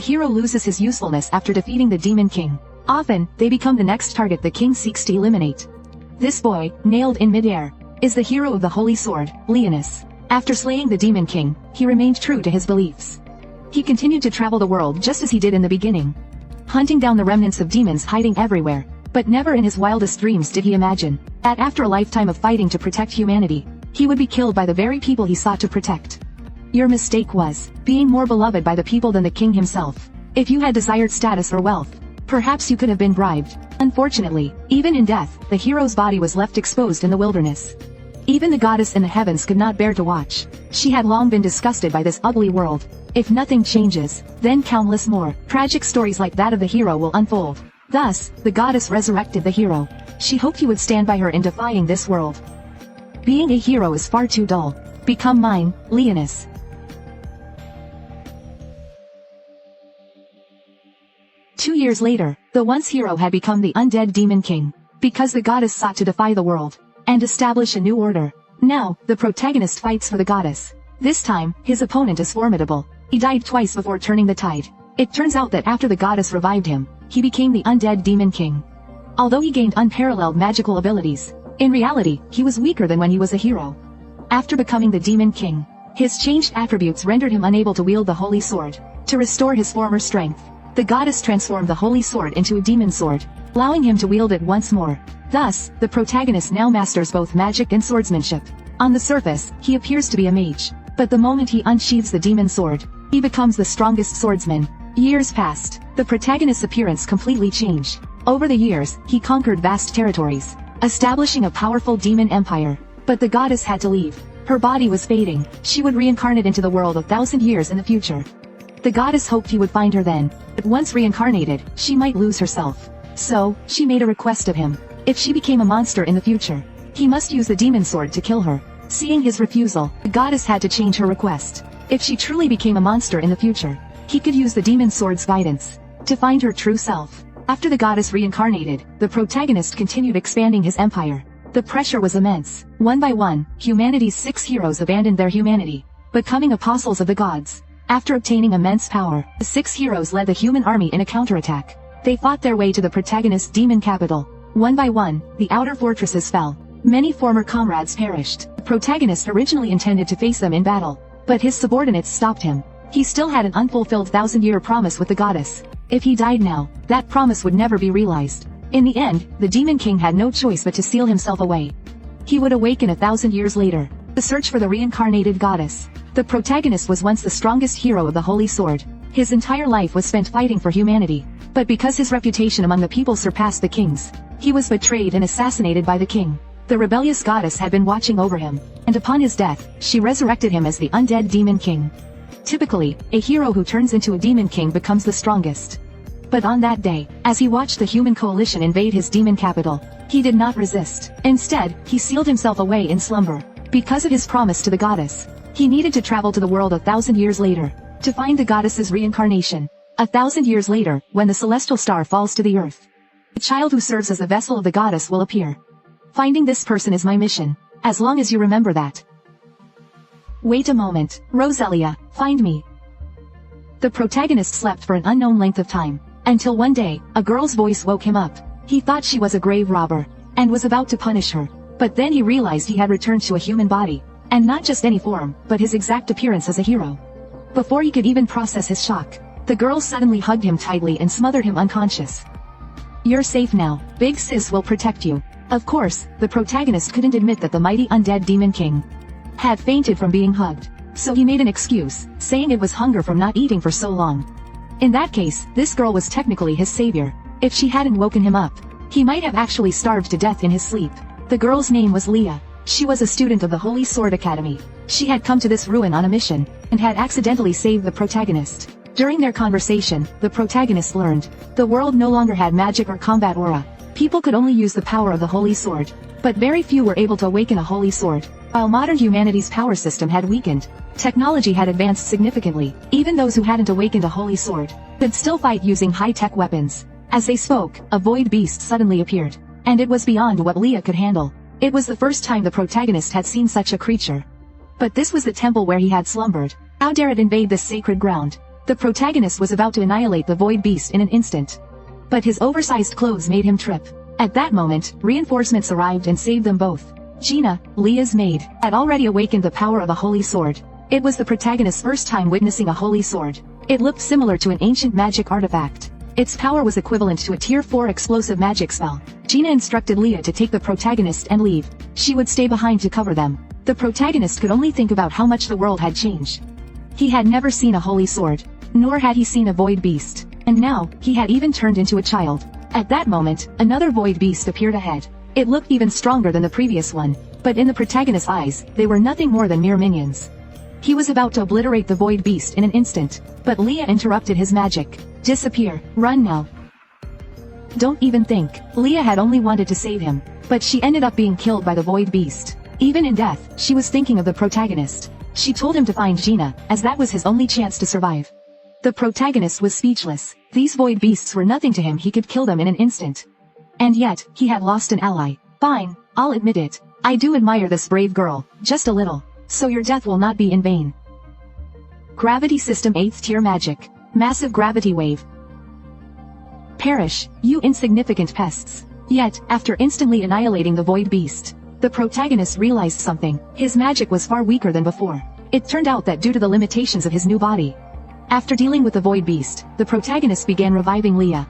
hero loses his usefulness after defeating the Demon King. Often, they become the next target the king seeks to eliminate. This boy, nailed in midair, is the hero of the Holy Sword, Leonis. After slaying the Demon King, he remained true to his beliefs. He continued to travel the world just as he did in the beginning, hunting down the remnants of demons hiding everywhere. But never in his wildest dreams did he imagine that after a lifetime of fighting to protect humanity, he would be killed by the very people he sought to protect. Your mistake was being more beloved by the people than the king himself. If you had desired status or wealth, perhaps you could have been bribed. Unfortunately, even in death, the hero's body was left exposed in the wilderness. Even the goddess in the heavens could not bear to watch. She had long been disgusted by this ugly world. If nothing changes, then countless more tragic stories like that of the hero will unfold. Thus, the goddess resurrected the hero. She hoped he would stand by her in defying this world. Being a hero is far too dull. Become mine, Leonis. Two years later, the once hero had become the undead Demon King, because the goddess sought to defy the world and establish a new order. Now, the protagonist fights for the goddess. This time, his opponent is formidable. He died twice before turning the tide. It turns out that after the goddess revived him, he became the undead Demon King. Although he gained unparalleled magical abilities, in reality, he was weaker than when he was a hero. After becoming the Demon King, his changed attributes rendered him unable to wield the Holy Sword. To restore his former strength, the goddess transformed the Holy Sword into a demon sword, allowing him to wield it once more. Thus, the protagonist now masters both magic and swordsmanship. On the surface, he appears to be a mage, but the moment he unsheathes the demon sword, he becomes the strongest swordsman. Years passed. The protagonist's appearance completely changed. Over the years, he conquered vast territories, establishing a powerful demon empire. But the goddess had to leave. Her body was fading. She would reincarnate into the world 1,000 years in the future. The goddess hoped he would find her then, but once reincarnated, she might lose herself. So, she made a request of him. If she became a monster in the future, he must use the demon sword to kill her. Seeing his refusal, the goddess had to change her request. If she truly became a monster in the future, he could use the demon sword's guidance to find her true self. After the goddess reincarnated, the protagonist continued expanding his empire. The pressure was immense. One by one, humanity's 6 heroes abandoned their humanity, becoming apostles of the gods. After obtaining immense power, the 6 heroes led the human army in a counterattack. They fought their way to the protagonist's demon capital. One by one, the outer fortresses fell. Many former comrades perished. The protagonist originally intended to face them in battle, but his subordinates stopped him. He still had an unfulfilled 1,000-year promise with the goddess. If he died now, that promise would never be realized. In the end, the Demon King had no choice but to seal himself away. He would awaken 1,000 years later, to search for the reincarnated goddess. The protagonist was once the strongest hero of the Holy Sword. His entire life was spent fighting for humanity. But because his reputation among the people surpassed the king's, he was betrayed and assassinated by the king. The rebellious goddess had been watching over him, and upon his death, she resurrected him as the undead Demon King. Typically, a hero who turns into a Demon King becomes the strongest. But on that day, as he watched the human coalition invade his demon capital, he did not resist. Instead, he sealed himself away in slumber. Because of his promise to the goddess, he needed to travel to the world 1,000 years later, to find the goddess's reincarnation. 1,000 years later, when the celestial star falls to the earth, the child who serves as the vessel of the goddess will appear. Finding this person is my mission, as long as you remember that. Wait a moment, Roselia, find me. The protagonist slept for an unknown length of time, until one day, a girl's voice woke him up. He thought she was a grave robber, and was about to punish her. But then he realized he had returned to a human body, and not just any form, but his exact appearance as a hero. Before he could even process his shock, the girl suddenly hugged him tightly and smothered him unconscious. You're safe now, Big Sis will protect you. Of course, the protagonist couldn't admit that the mighty undead Demon King had fainted from being hugged, so he made an excuse, saying it was hunger from not eating for so long. In that case, this girl was technically his savior. If she hadn't woken him up, he might have actually starved to death in his sleep. The girl's name was Leah. She was a student of the Holy Sword Academy. She had come to this ruin on a mission, and had accidentally saved the protagonist. During their conversation, the protagonist learned the world no longer had magic or combat aura. People could only use the power of the Holy Sword, but very few were able to awaken a Holy Sword. While modern humanity's power system had weakened, technology had advanced significantly. Even those who hadn't awakened a Holy Sword could still fight using high-tech weapons. As they spoke, a void beast suddenly appeared, and it was beyond what Leah could handle. It was the first time the protagonist had seen such a creature. But this was the temple where he had slumbered. How dare it invade this sacred ground? The protagonist was about to annihilate the void beast in an instant. But his oversized clothes made him trip. At that moment, reinforcements arrived and saved them both. Gina, Leah's maid, had already awakened the power of a holy sword. It was the protagonist's first time witnessing a holy sword. It looked similar to an ancient magic artifact. Its power was equivalent to a tier 4 explosive magic spell. Gina instructed Leah to take the protagonist and leave. She would stay behind to cover them. The protagonist could only think about how much the world had changed. He had never seen a holy sword, nor had he seen a void beast, and now, he had even turned into a child. At that moment, another void beast appeared ahead. It looked even stronger than the previous one, but in the protagonist's eyes, they were nothing more than mere minions. He was about to obliterate the void beast in an instant, but Leah interrupted his magic. Disappear, run now. Don't even think. Leah had only wanted to save him, but she ended up being killed by the void beast. Even in death, she was thinking of the protagonist. She told him to find Gina, as that was his only chance to survive. The protagonist was speechless. These void beasts were nothing to him, he could kill them in an instant. And yet, he had lost an ally. Fine, I'll admit it. I do admire this brave girl, just a little. So your death will not be in vain. Gravity System 8th Tier Magic. Massive Gravity Wave. Perish, you insignificant pests. Yet, after instantly annihilating the void beast, the protagonist realized something. His magic was far weaker than before. It turned out that due to the limitations of his new body. After dealing with the void beast, the protagonist began reviving Leah.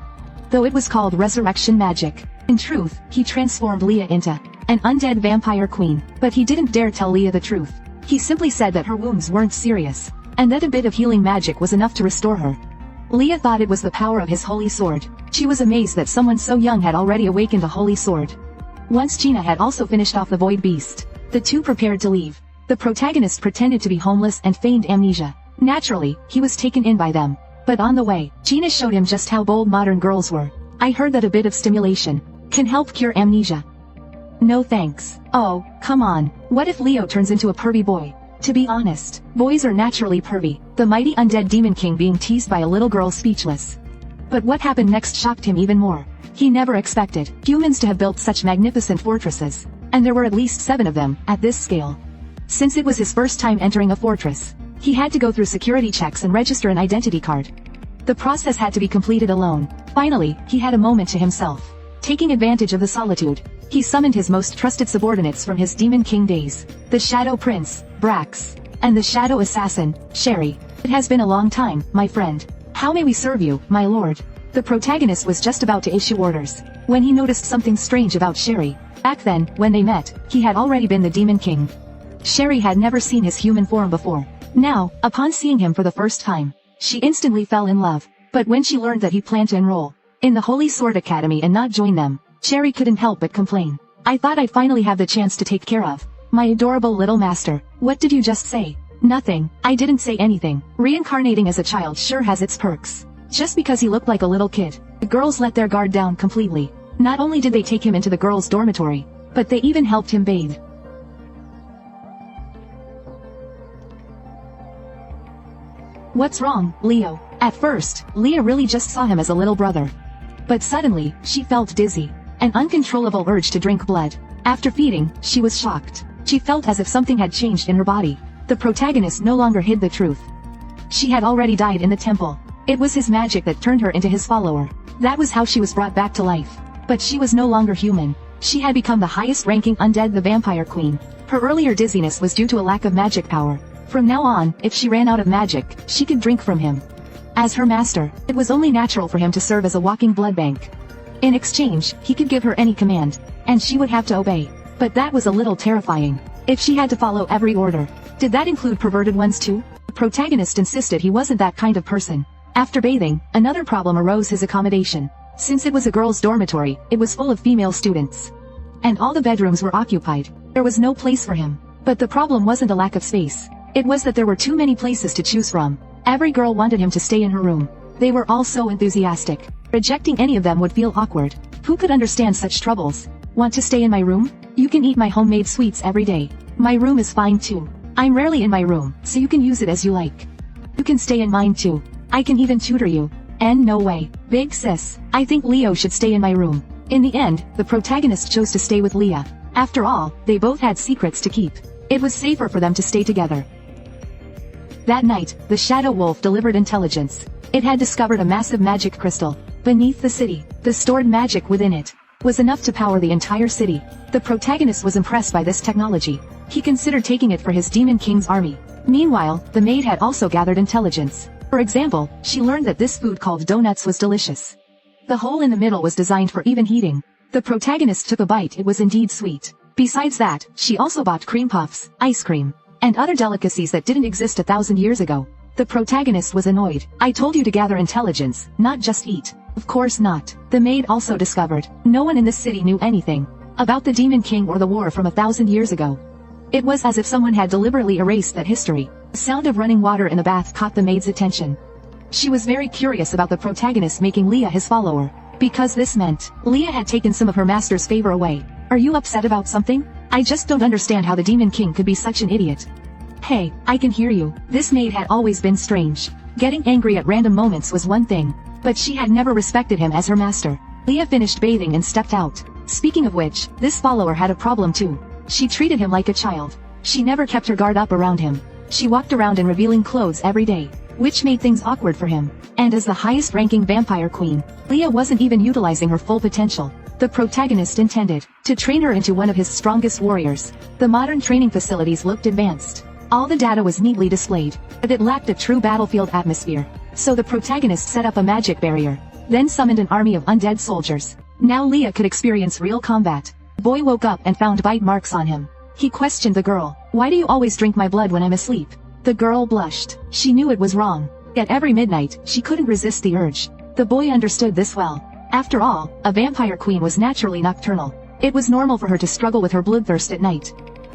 Though it was called resurrection magic, in truth, he transformed Leah into an undead vampire queen, but he didn't dare tell Leah the truth. He simply said that her wounds weren't serious, and that a bit of healing magic was enough to restore her. Leah thought it was the power of his holy sword. She was amazed that someone so young had already awakened a holy sword. Once Gina had also finished off the void beast, the two prepared to leave. The protagonist pretended to be homeless and feigned amnesia. Naturally, he was taken in by them. But on the way, Gina showed him just how bold modern girls were. I heard that a bit of stimulation can help cure amnesia. No thanks. Oh, come on. What if Leo turns into a pervy boy? To be honest, boys are naturally pervy. The mighty undead demon king being teased by a little girl speechless. But what happened next shocked him even more. He never expected humans to have built such magnificent fortresses. And there were at least 7 of them, at this scale. Since it was his first time entering a fortress, he had to go through security checks and register an identity card. The process had to be completed alone. Finally, he had a moment to himself. Taking advantage of the solitude, he summoned his most trusted subordinates from his Demon King days, the Shadow Prince, Brax, and the Shadow Assassin, Sherry. It has been a long time, my friend. How may we serve you, my lord? The protagonist was just about to issue orders, when he noticed something strange about Sherry. Back then, when they met, he had already been the Demon King. Sherry had never seen his human form before. Now, upon seeing him for the first time, she instantly fell in love. But when she learned that he planned to enroll in the Holy Sword Academy and not join them, Sherry couldn't help but complain. I thought I'd finally have the chance to take care of my adorable little master. What did you just say? Nothing. I didn't say anything. Reincarnating as a child sure has its perks. Just because he looked like a little kid, the girls let their guard down completely. Not only did they take him into the girls' dormitory, but they even helped him bathe. What's wrong, Leo? At first, Leah really just saw him as a little brother. But suddenly, she felt dizzy. An uncontrollable urge to drink blood. After feeding, she was shocked. She felt as if something had changed in her body. The protagonist no longer hid the truth. She had already died in the temple. It was his magic that turned her into his follower. That was how she was brought back to life. But she was no longer human. She had become the highest-ranking undead, the Vampire Queen. Her earlier dizziness was due to a lack of magic power. From now on, if she ran out of magic, she could drink from him. As her master, it was only natural for him to serve as a walking blood bank. In exchange, he could give her any command, and she would have to obey. But that was a little terrifying. If she had to follow every order, did that include perverted ones too? The protagonist insisted he wasn't that kind of person. After bathing, another problem arose: his accommodation. Since it was a girls' dormitory, it was full of female students. And all the bedrooms were occupied. There was no place for him. But the problem wasn't a lack of space. It was that there were too many places to choose from. Every girl wanted him to stay in her room. They were all so enthusiastic. Rejecting any of them would feel awkward. Who could understand such troubles? Want to stay in my room? You can eat my homemade sweets every day. My room is fine too. I'm rarely in my room, so you can use it as you like. You can stay in mine too. I can even tutor you. And no way. Big sis. I think Leo should stay in my room. In the end, the protagonist chose to stay with Leah. After all, they both had secrets to keep. It was safer for them to stay together. That night, the Shadow Wolf delivered intelligence. It had discovered a massive magic crystal beneath the city. The stored magic within it was enough to power the entire city. The protagonist was impressed by this technology. He considered taking it for his Demon King's army. Meanwhile, the maid had also gathered intelligence. For example, she learned that this food called donuts was delicious. The hole in the middle was designed for even heating. The protagonist took a bite. It was indeed sweet. Besides that, she also bought cream puffs, ice cream, and other delicacies that didn't exist 1,000 years ago. The protagonist was annoyed. I told you to gather intelligence, not just eat. Of course not. The maid also discovered no one in this city knew anything about the Demon King or the war from 1,000 years ago. It was as if someone had deliberately erased that history. The sound of running water in the bath caught the maid's attention. She was very curious about the protagonist making Leah his follower, because this meant Leah had taken some of her master's favor away. Are you upset about something? I just don't understand how the Demon King could be such an idiot. Hey, I can hear you. This maid had always been strange. Getting angry at random moments was one thing, but she had never respected him as her master. Leah finished bathing and stepped out. Speaking of which, this follower had a problem too. She treated him like a child. She never kept her guard up around him. She walked around in revealing clothes every day, which made things awkward for him. And as the highest-ranking vampire queen, Leah wasn't even utilizing her full potential. The protagonist intended to train her into one of his strongest warriors. The modern training facilities looked advanced. All the data was neatly displayed, but it lacked a true battlefield atmosphere. So the protagonist set up a magic barrier, then summoned an army of undead soldiers. Now Leah could experience real combat. Boy woke up and found bite marks on him. He questioned the girl. Why do you always drink my blood when I'm asleep? The girl blushed. She knew it was wrong. Yet every midnight, she couldn't resist the urge. The boy understood this well. After all, a vampire queen was naturally nocturnal. It was normal for her to struggle with her bloodthirst at night.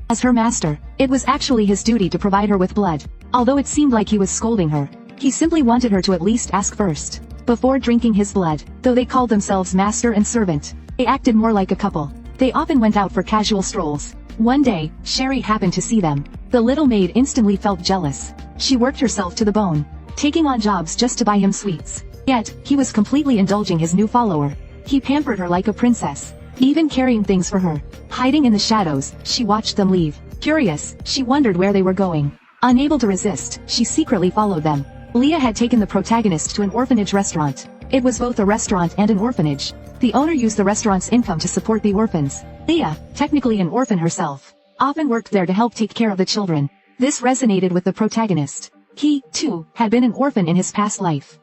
As her master, it was actually his duty to provide her with blood. Although it seemed like he was scolding her, he simply wanted her to at least ask first, before drinking his blood. Though they called themselves master and servant, they acted more like a couple. They often went out for casual strolls. One day, Sherry happened to see them. The little maid instantly felt jealous. She worked herself to the bone, taking on jobs just to buy him sweets. Yet, he was completely indulging his new follower. He pampered her like a princess, even carrying things for her. Hiding in the shadows, she watched them leave. Curious, she wondered where they were going. Unable to resist, she secretly followed them. Leah had taken the protagonist to an orphanage restaurant. It was both a restaurant and an orphanage. The owner used the restaurant's income to support the orphans. Leah, technically an orphan herself, often worked there to help take care of the children. This resonated with the protagonist. He, too, had been an orphan in his past life.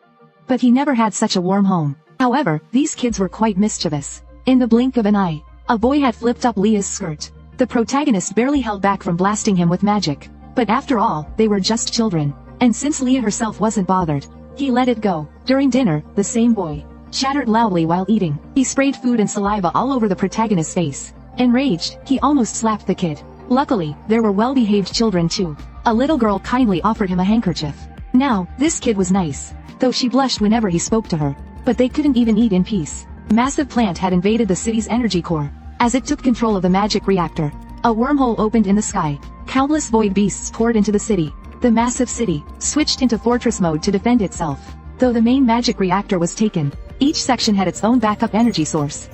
But he never had such a warm home. However, these kids were quite mischievous. In the blink of an eye, a boy had flipped up Leah's skirt. The protagonist barely held back from blasting him with magic. But after all, they were just children. And since Leah herself wasn't bothered, he let it go. During dinner, the same boy chattered loudly while eating. He sprayed food and saliva all over the protagonist's face. Enraged, he almost slapped the kid. Luckily, there were well-behaved children too. A little girl kindly offered him a handkerchief. Now, this kid was nice, though she blushed whenever he spoke to her. But they couldn't even eat in peace. A massive plant had invaded the city's energy core. As it took control of the magic reactor, a wormhole opened in the sky. Countless void beasts poured into the city. The massive city switched into fortress mode to defend itself. Though the main magic reactor was taken, each section had its own backup energy source.